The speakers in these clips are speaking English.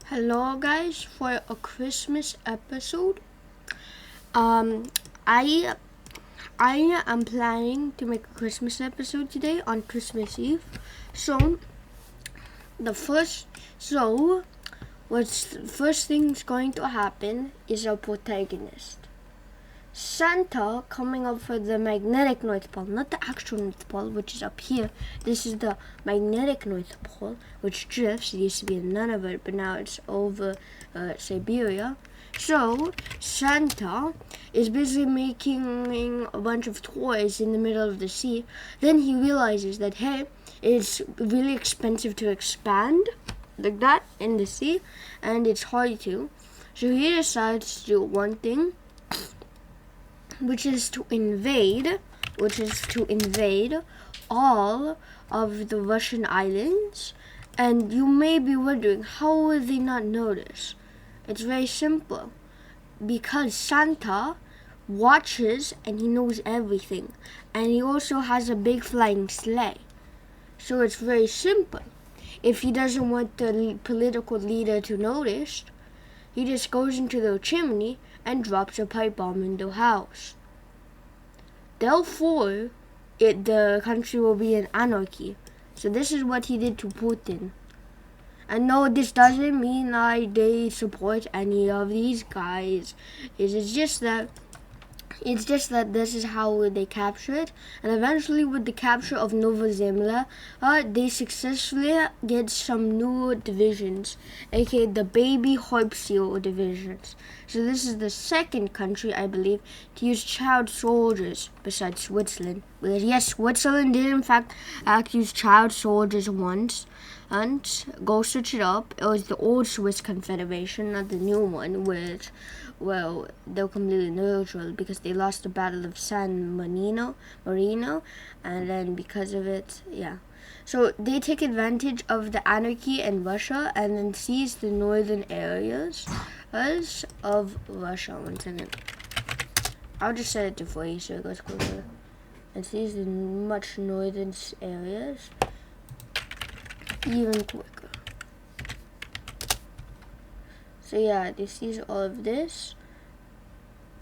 Hello guys, for a Christmas episode. I am planning to make a Christmas episode today on Christmas Eve. So what's the first thing's going to happen is our protagonist. Santa coming up for the magnetic North Pole, not the actual North Pole, which is up here. This is the magnetic North Pole, which drifts. It used to be in Nunavut, but now it's over Siberia. So Santa is busy making a bunch of toys in the middle of the sea. Then he realizes that, hey, it's really expensive to expand like that in the sea, and it's hard to. So he decides to do one thing, which is to invade all of the Russian islands. And you may be wondering, how will they not notice? It's very simple. Because Santa watches and he knows everything. And he also has a big flying sleigh. So it's very simple. If he doesn't want the political leader to notice, he just goes into the chimney and drops a pipe bomb in the house. Therefore, the country will be in anarchy. So this is what he did to Putin. And no, this doesn't mean they support any of these guys. It's just that this is how they capture it. And eventually, with the capture of Nova Zemlya, they successfully get some new divisions, aka the baby harp seal divisions. So this is the second country, I believe, to use child soldiers besides Switzerland. Because yes, Switzerland did in fact use child soldiers once. And go search it up. It was the old Swiss Confederation, not the new one, which, well, they're completely neutral because they lost the Battle of San Marino, and then because of it, yeah. So they take advantage of the anarchy in Russia and then seize the northern areas of Russia. 1 second. I'll just set it to 40 so it goes quicker. And seize the much northern areas even quicker. So yeah, they seize all of this,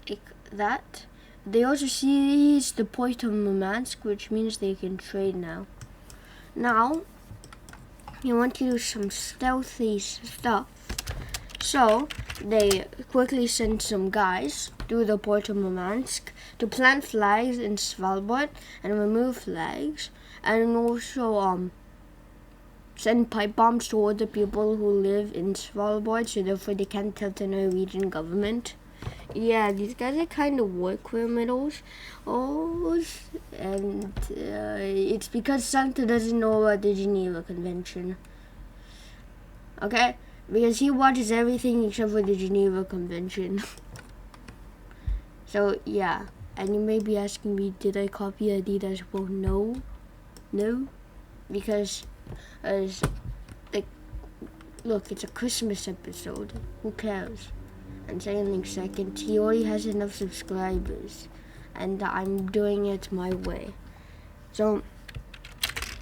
like that. They also seize the port of Murmansk, which means they can trade now. Now, you want to do some stealthy stuff. So, they quickly send some guys to the port of Murmansk to plant flags in Svalbard and remove flags, and also send pipe bombs to all the people who live in Svalbard, so therefore they can't tell the Norwegian government. Yeah, these guys are kind of war criminals. And it's because Santa doesn't know about the Geneva Convention. Okay? Because he watches everything except for the Geneva Convention. So, yeah. And you may be asking me, did I copy Adidas? Well, no. No. Because look, it's a Christmas episode. Who cares? And second, he already has enough subscribers, and I'm doing it my way. So,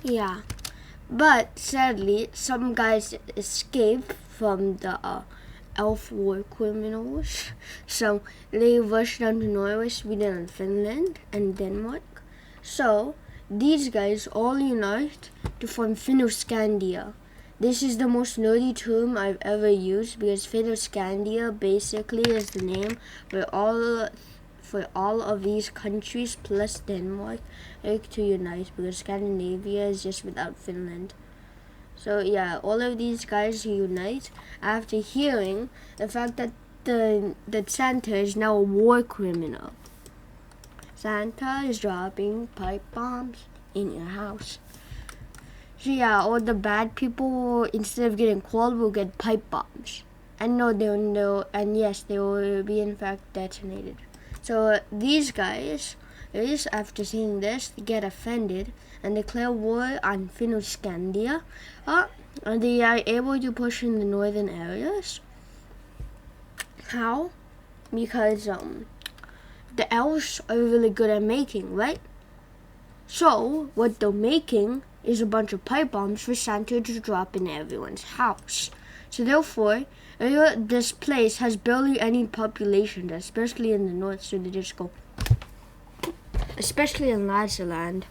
yeah. But sadly, some guys escape from the elf war criminals. So they rushed down to Norway, Sweden, and Finland, and Denmark. So these guys all unite to form Finnoscandia. This is the most nerdy term I've ever used because Finnoscandia basically is the name for all of these countries plus Denmark to unite, because Scandinavia is just without Finland. So yeah, all of these guys unite after hearing the fact that Santa is now a war criminal. Santa is dropping pipe bombs in your house. So yeah, all the bad people, instead of getting killed, will get pipe bombs. And yes, they will be in fact detonated. So these guys, after seeing this, they get offended and declare war on Finnoscandia. And they are able to push in the northern areas. How? Because the elves are really good at making, right? So what they're making is a bunch of pipe bombs for Santa to drop in everyone's house. So therefore, this place has barely any population, especially in the north. So they just go, especially in Lazaland.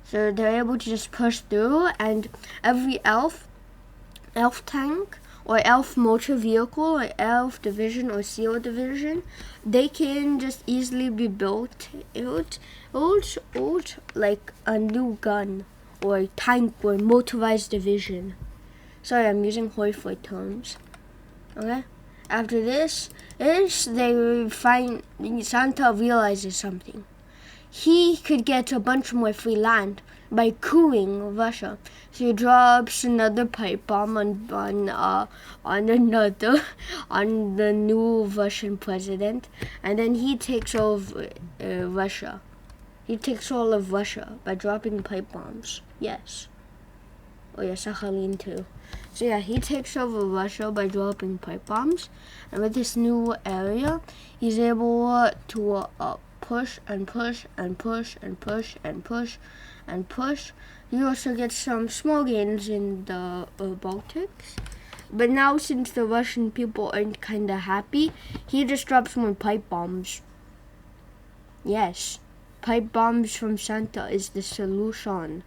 So they're able to just push through, and every elf tank, or elf motor vehicle, or elf division, or seal division, they can just easily be built out like a new gun, or tank, or motorized division. Sorry, I'm using Hoi terms. Okay? After this, Santa realizes something. He could get a bunch more free land by cooing Russia. So he drops another pipe bomb on the new Russian president, and then he takes over Russia. He takes all of Russia by dropping pipe bombs. Yes. Oh yeah, Sakhalin too. So yeah, he takes over Russia by dropping pipe bombs, and with this new area, he's able to push and push and push and push and push and push. He also gets some small gains in the Baltics. But now, since the Russian people aren't kind of happy, he just drops more pipe bombs. Yes, pipe bombs from Santa is the solution.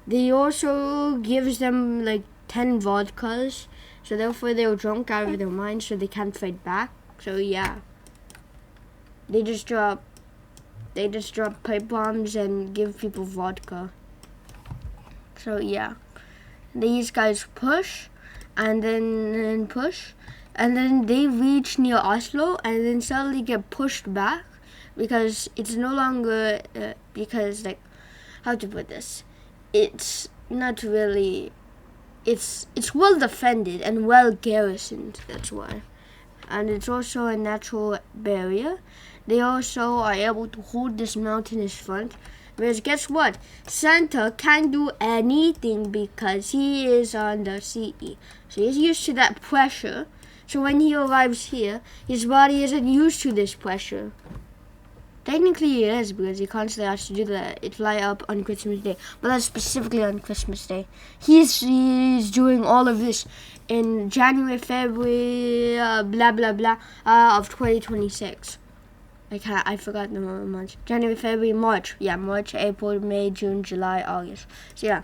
They also gives them like 10 vodkas, so therefore they're drunk out of their minds, so they can't fight back. So yeah, they just drop pipe bombs and give people vodka. So yeah, these guys push, and then push, and then they reach near Oslo, and then suddenly get pushed back because it's no longer because, like, how to put this? It's not really. It's well defended and well garrisoned. That's why, and it's also a natural barrier. They also are able to hold this mountainous front, because guess what? Santa can't do anything because he is on the CE. So he's used to that pressure. So when he arrives here, his body isn't used to this pressure. Technically he is, because he constantly has to do that. It fly up on Christmas Day, but that's specifically on Christmas Day. He's doing all of this in January, February, blah blah blah of 2026. I forgot the months. January, February, March. Yeah, March, April, May, June, July, August. So yeah,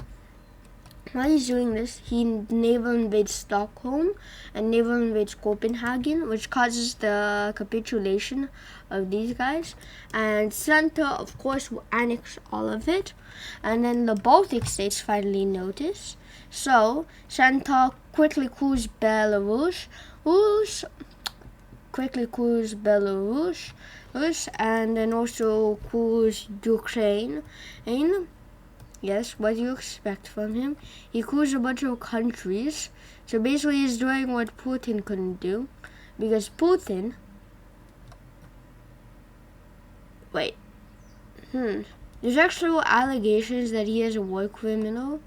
while he's doing this, he naval invades Stockholm and naval invades Copenhagen, which causes the capitulation of these guys. And Santa, of course, will annex all of it. And then the Baltic states finally notice. So Santa quickly coups Belarus, and then also coups Ukraine. And yes, what do you expect from him? He coups a bunch of countries. So basically he's doing what Putin couldn't do. Because Putin... Wait. There's actually allegations that he is a war criminal.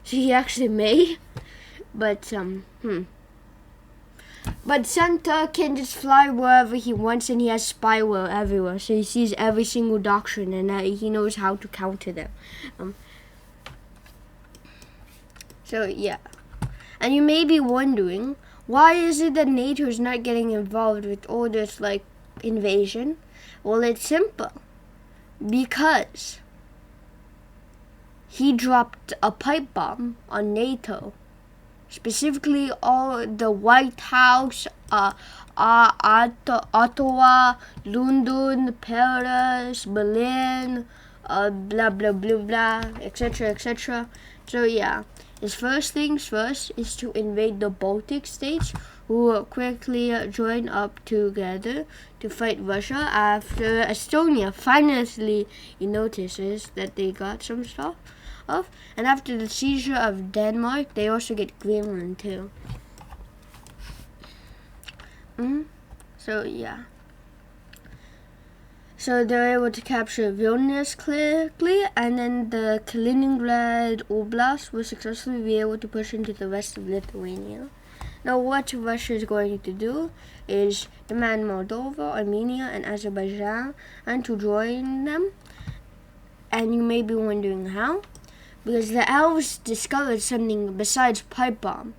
So he actually may. But, But Santa can just fly wherever he wants, and he has spyware everywhere. So he sees every single doctrine, and he knows how to counter them. So yeah. And you may be wondering, why is it that NATO is not getting involved with all this, like, invasion? Well, it's simple. Because he dropped a pipe bomb on NATO. Specifically, all the White House, Ottawa, London, Paris, Berlin, blah blah blah blah, etc., etc. So yeah, his first things first is to invade the Baltic states, who quickly join up together to fight Russia. After Estonia finally notices that they got some stuff. And after the seizure of Denmark, they also get Greenland too. So yeah. So they're able to capture Vilnius quickly, and then the Kaliningrad Oblast will successfully be able to push into the rest of Lithuania. Now what Russia is going to do is demand Moldova, Armenia, and Azerbaijan and to join them. And you may be wondering how. Because the elves discovered something besides pipe bomb.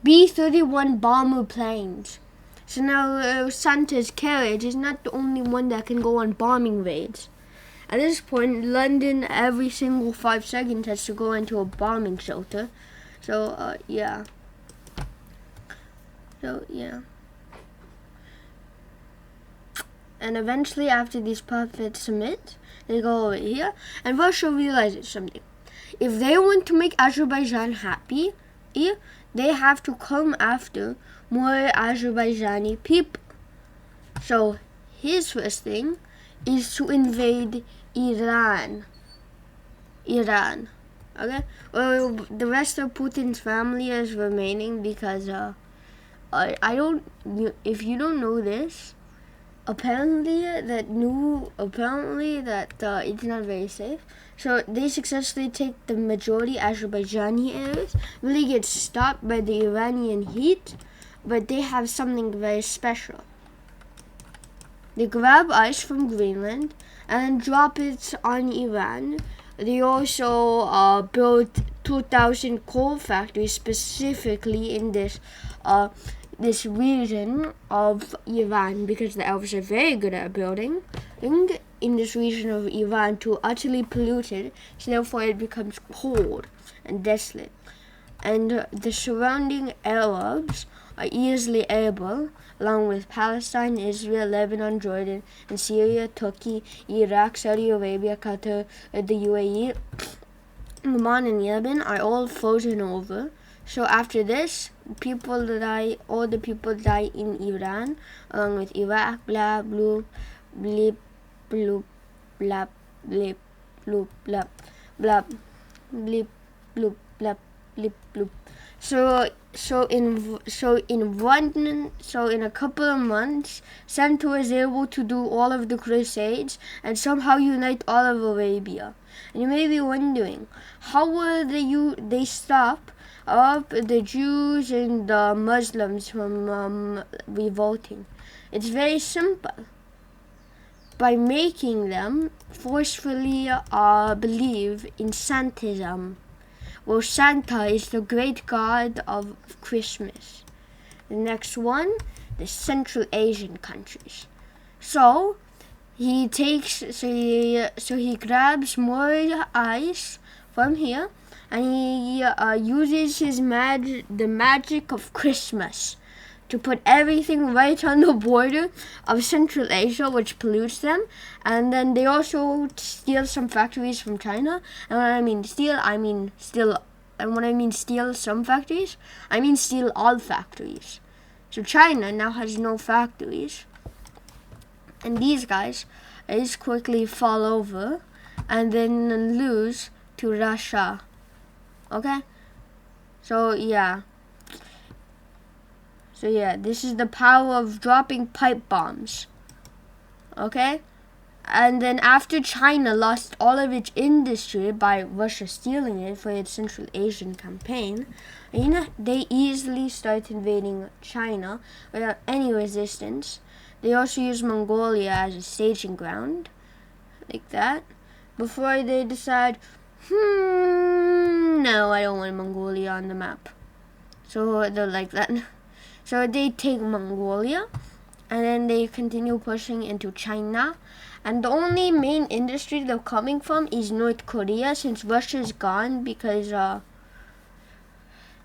B-31 bomber planes. So now Santa's carriage is not the only one that can go on bombing raids. At this point, London every single 5 seconds has to go into a bombing shelter. So yeah. And eventually, after these puppets submit, they go over here, and Russia realizes something. If they want to make Azerbaijan happy, they have to come after more Azerbaijani people. So his first thing is to invade Iran. Okay? Well, the rest of Putin's family is remaining because if you don't know this, apparently that it's not very safe. So they successfully take the majority Azerbaijani areas, really get stopped by the Iranian heat, but they have something very special. They grab ice from Greenland and drop it on Iran. They also built 2,000 coal factories specifically in this region of Iran, because the elves are very good at building in this region of Iran to utterly polluted, so therefore it becomes cold and desolate. And the surrounding Arabs are easily able, along with Palestine, Israel, Lebanon, Jordan, and Syria, Turkey, Iraq, Saudi Arabia, Qatar, the UAE, Oman, and Yemen are all frozen over. So after this, all the people die in Iran, along with Iraq, blah, bloop, bleep, bloop, blap, bleep, bloop, blap, blap, bleep, bloop, blap, bleep, bloop. So in a couple of months, Santa was able to do all of the crusades and somehow unite all of Arabia. And you may be wondering, how will they stop the Jews and the Muslims from revolting? It's very simple. By making them forcefully believe in Santism. Well, Santa is the great god of Christmas. The next one, the Central Asian countries. So he grabs more ice from here, and he uses the magic of Christmas to put everything right on the border of Central Asia, which pollutes them. And then they also steal some factories from China. And when I mean steal, I mean steal. And when I mean steal some factories, I mean steal all factories. So China now has no factories. And these guys just quickly fall over and then lose to Russia. Okay? So yeah, this is the power of dropping pipe bombs. Okay? And then after China lost all of its industry by Russia stealing it for its Central Asian campaign, they easily start invading China without any resistance. They also use Mongolia as a staging ground, like that, before they decide, no, I don't want Mongolia on the map. So they're like that. So they take Mongolia, and then they continue pushing into China. And the only main industry they're coming from is North Korea, since Russia's gone because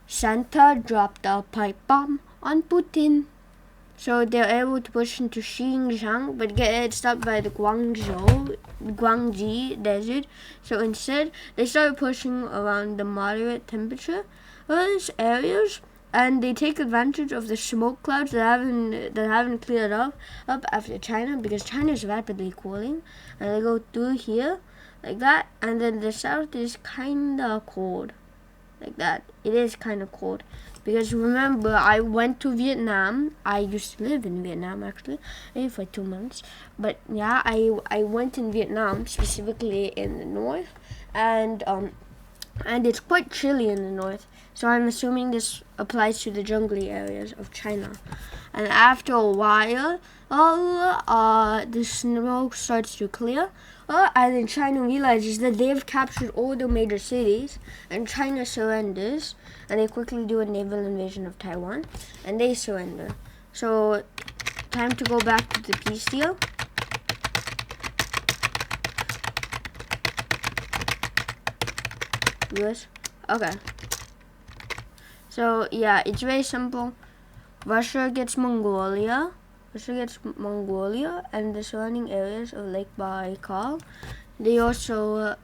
Santa dropped a pipe bomb on Putin. So they're able to push into Xinjiang, but get stopped by the Guangxi desert. So instead, they started pushing around the moderate temperature areas, and they take advantage of the smoke clouds that haven't cleared up after China, because China is rapidly cooling, and they go through here like that. And then the south is kind of cold, like that. It is kind of cold. Because remember, I went to Vietnam. I used to live in Vietnam, actually, for 2 months. But yeah, I went in Vietnam, specifically in the north. And it's quite chilly in the north. So I'm assuming this applies to the jungly areas of China And after a while, the smoke starts to clear. And then China realizes that they've captured all the major cities, and China surrenders, and they quickly do a naval invasion of Taiwan, and they surrender. So, time to go back to the peace deal. US? Okay. So, yeah, it's very simple. Russia gets Mongolia. And the surrounding areas of Lake Baikal. They also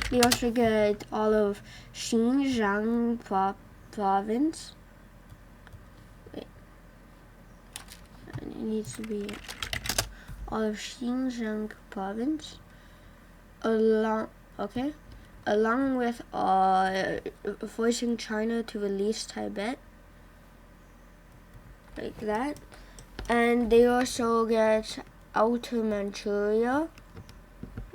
get all of Xinjiang province. Wait. And it needs to be all of Xinjiang province. Along with forcing China to release Tibet. Like that. And they also get Outer Manchuria,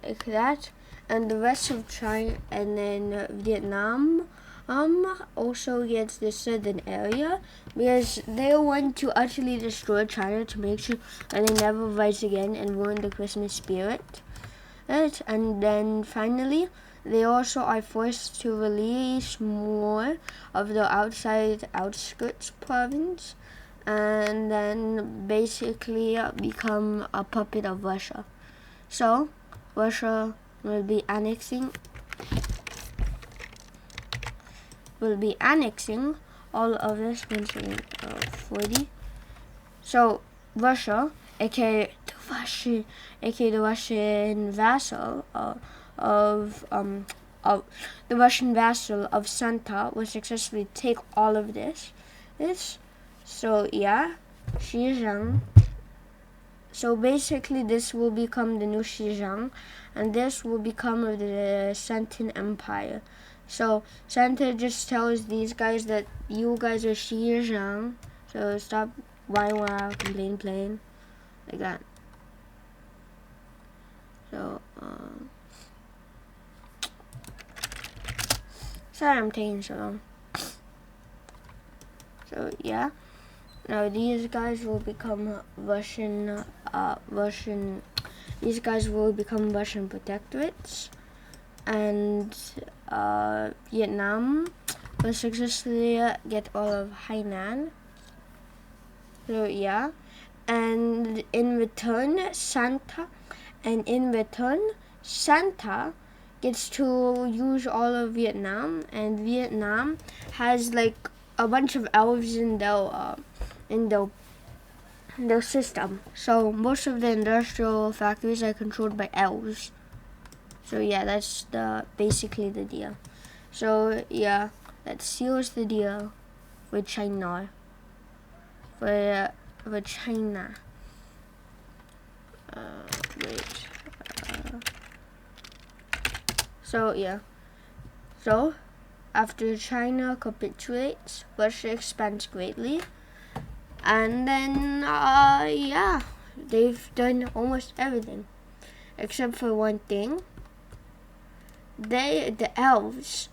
like that. And the rest of China, and then Vietnam also gets the southern area, because they want to utterly destroy China to make sure that they never rise again and ruin the Christmas spirit. Right? And then finally, they also are forced to release more of the outskirts province, and then basically become a puppet of Russia. So, Russia will be annexing all of this 40. So, Russia, aka the Russian vassal of Santa, will successfully take all of this. So yeah, Xizang. So basically, this will become the new Xizang, and this will become the Santan Empire. So Santa just tells these guys that you guys are Xizang, so stop wah complain like that. So sorry I'm taking so long. So yeah. Now these guys will become Russian protectorates, and Vietnam will successfully get all of Hainan. So yeah, and in return Santa gets to use all of Vietnam, and Vietnam has like a bunch of elves in their system. So most of the industrial factories are controlled by elves. So yeah, that's basically the deal. So yeah, that seals the deal with China. For China. So yeah. So after China capitulates, Russia expands greatly. And then, yeah, they've done almost everything. Except for one thing. The elves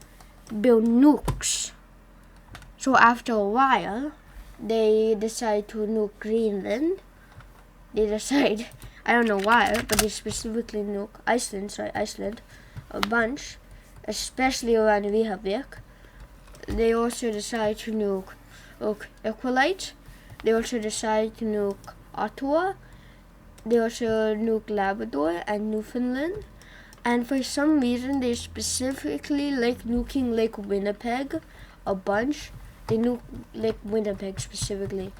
build nukes. So after a while, they decide to nuke Greenland. They decide, I don't know why, but they specifically nuke Iceland, a bunch, especially around Reykjavik. They also decide to nuke Equalite. They also decide to nuke Ottawa. They also nuke Labrador and Newfoundland. And for some reason, they specifically like nuking Lake Winnipeg a bunch. They nuke Lake Winnipeg specifically.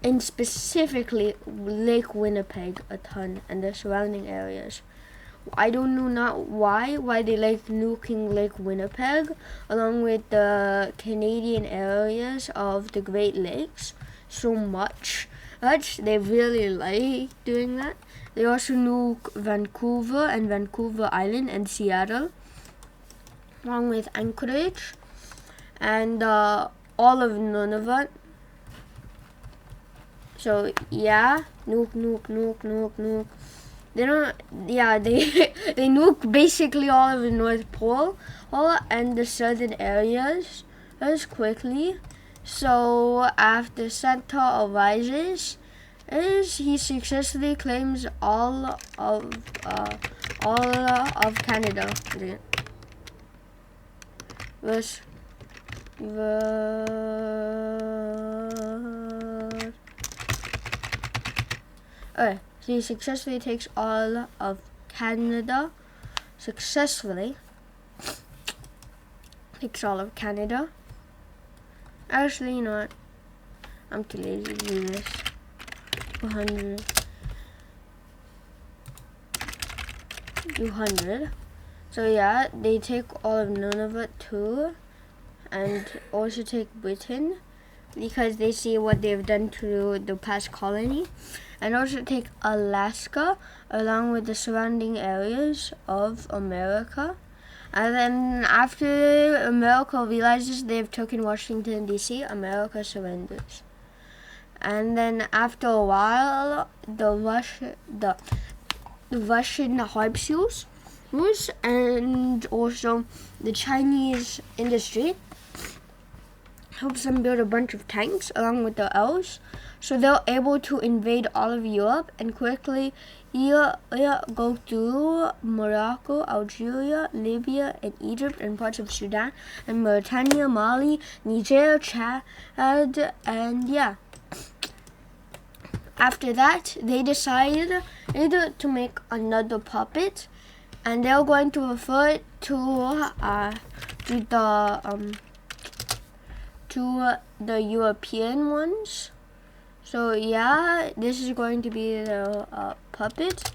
And specifically Lake Winnipeg a ton and the surrounding areas. I don't know not why they like nuking Lake Winnipeg along with the Canadian areas of the Great Lakes so much. They really like doing that. They also nuke Vancouver and Vancouver Island and Seattle along with Anchorage and all of Nunavut. So yeah, nuke. They nuke basically all of the North Pole and the southern areas quickly. So after Santa arises, he successfully claims all of Canada. Verse. Okay, so he successfully takes all of Canada. Takes all of Canada. Actually, you know what? I'm too lazy to do this. 200. So yeah, they take all of Nunavut too, and also take Britain, because they see what they've done to the past colony, and also take Alaska along with the surrounding areas of America. And then after America realizes they've taken Washington D.C., America surrenders. And then after a while, the Russian harpsichords and also the Chinese industry helps them build a bunch of tanks along with the elves, so they're able to invade all of Europe and quickly go through Morocco, Algeria, Libya, and Egypt, and parts of Sudan, and Mauritania, Mali, Niger, Chad, and yeah. After that, they decided to make another puppet, and they're going to refer it to the European ones. So yeah, this is going to be the puppet,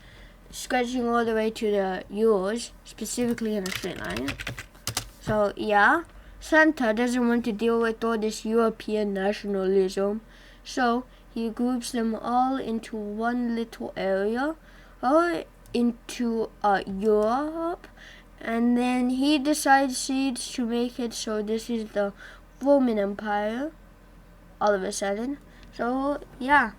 stretching all the way to the Euros, specifically in a straight line. So yeah, Santa doesn't want to deal with all this European nationalism, so he groups them all into one little area, or into Europe, and then he decides to make it so this is the Roman Empire all of a sudden. So yeah.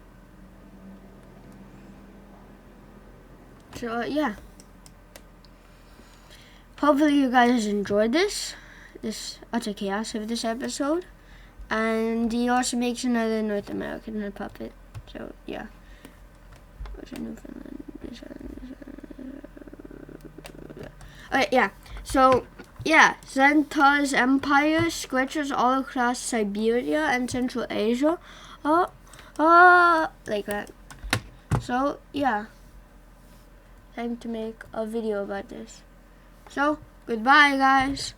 Hopefully you guys enjoyed this utter chaos of this episode. And he also makes another North American puppet. So yeah. Alright, yeah. So yeah, Santa's empire stretches all across Siberia and Central Asia. Like that. So yeah, time to make a video about this. So goodbye, guys.